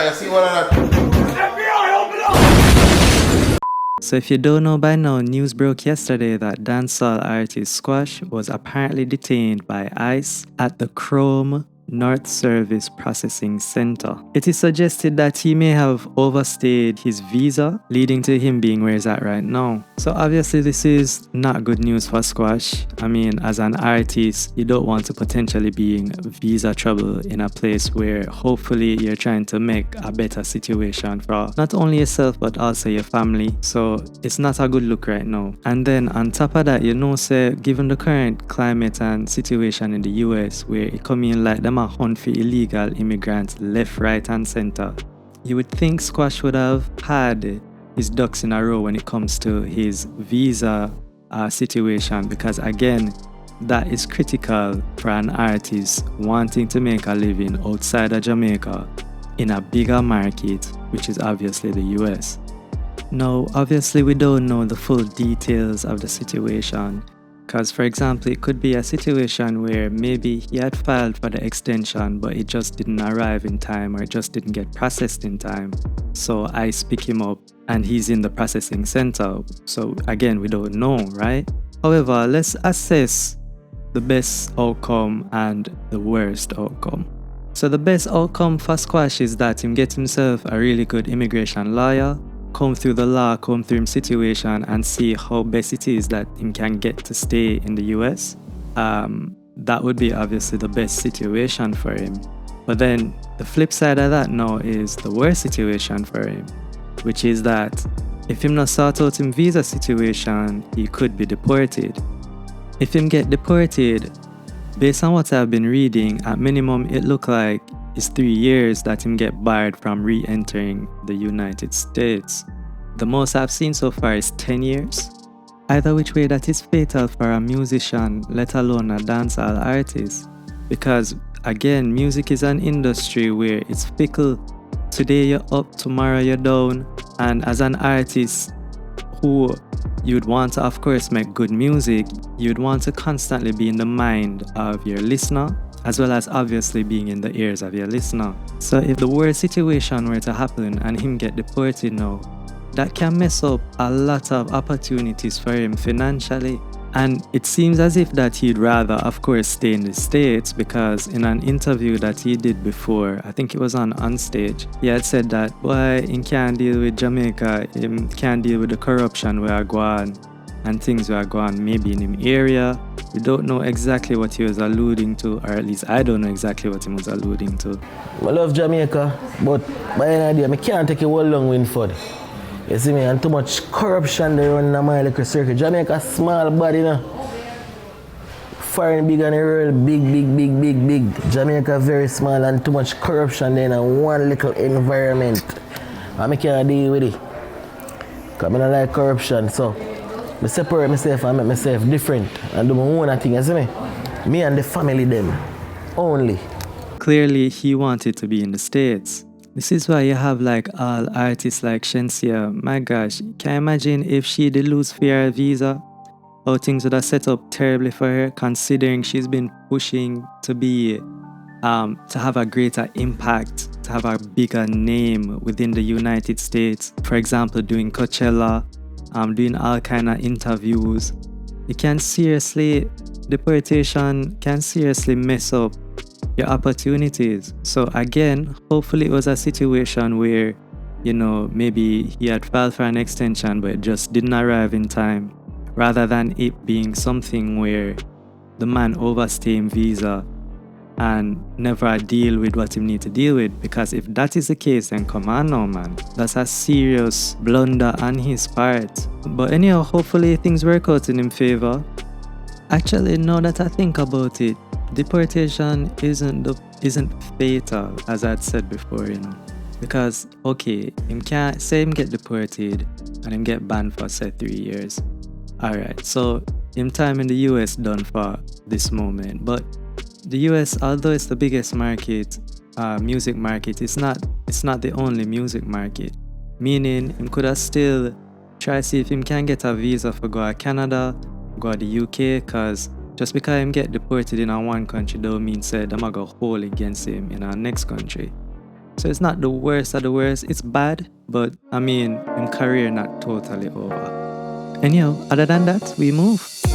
you see one of that. So if you don't know by now, news broke yesterday that dancehall artist Squash was apparently detained by ICE at the Chrome North Service Processing Center. It is suggested that he may have overstayed his visa, leading to him being where he's at right now. So obviously this is not good news for Squash. I mean, as an artist, you don't want to potentially be in visa trouble in a place where hopefully you're trying to make a better situation for not only yourself but also your family. So it's not a good look right now. And then on top of that, say, given the current climate and situation in the US where it come in like them a hunt for illegal immigrants left, right and center, you would think Squash would have had his ducks in a row when it comes to his visa situation, because again, that is critical for an artist wanting to make a living outside of Jamaica in a bigger market, which is obviously the US. Now, obviously we don't know the full details of the situation, because for example, it could be a situation where maybe he had filed for the extension but it just didn't arrive in time, or it just didn't get processed in time. So ICE pick him up and he's in the processing center. So again, we don't know, right? However, let's assess the best outcome and the worst outcome. So the best outcome for Squash is that him get himself a really good immigration lawyer, come through the law, come through him situation and see how best it is that him can get to stay in the US. That would be obviously the best situation for him. But then the flip side of that now is the worst situation for him, which is that if him not sort out him visa situation, he could be deported. If him get deported, based on what I've been reading, at minimum it look like it's 3 years that him get barred from re-entering the United States. The most I've seen so far is 10 years. Either which way, that is fatal for a musician, let alone a dancehall artist. Because again, music is an industry where it's fickle. Today you're up, tomorrow you're down. And as an artist who you'd want to, of course, make good music, you'd want to constantly be in the mind of your listener, as well as obviously being in the ears of your listener. So if the worst situation were to happen and him get deported now, that can mess up a lot of opportunities for him financially. And it seems as if that he'd rather, of course, stay in the States, because in an interview that he did before, I think it was on Stage, he had said that, boy, he can't deal with Jamaica, he can't deal with the corruption where I go on and things where I go on maybe in him area. We don't know exactly what he was alluding to, or at least I don't know exactly what he was alluding to. I love Jamaica, but by the end of the day, I can't take a whole long Winford. You see me, and too much corruption there running in my little circle. Jamaica small body, you know. Foreign big and the world big. Jamaica very small and too much corruption there in one little environment. And I can't deal with it. Because I don't like corruption, so I separate myself and make myself different and do my own thing, you see me? Me and the family them, only. Clearly, he wanted to be in the States. This is why you have like all artists like Shensia. My gosh, can you imagine if she did lose for her visa? How things would have set up terribly for her, considering she's been pushing to be, to have a greater impact, to have a bigger name within the United States. For example, doing Coachella, doing all kind of interviews. Deportation can seriously mess up your opportunities. So again, hopefully it was a situation where, maybe he had filed for an extension but it just didn't arrive in time, rather than it being something where the man overstaying visa and never deal with what he need to deal with. Because if that is the case, then come on now, man, that's a serious blunder on his part. But anyhow, hopefully things work out in his favor. Actually, now that I think about it, deportation isn't fatal, as I'd said before, because okay, him can't say him get deported and him get banned for say 3 years. Alright, so him time in the US done for this moment. But the US, although it's the biggest market, music market, it's not the only music market. Meaning him could have still try see if him can get a visa for go to Canada, go to the UK, cause just because him get deported in one country don't mean say them a go hold against him in our next country. So it's not the worst of the worst. It's bad, but I mean, in career not totally over. And other than that, we move.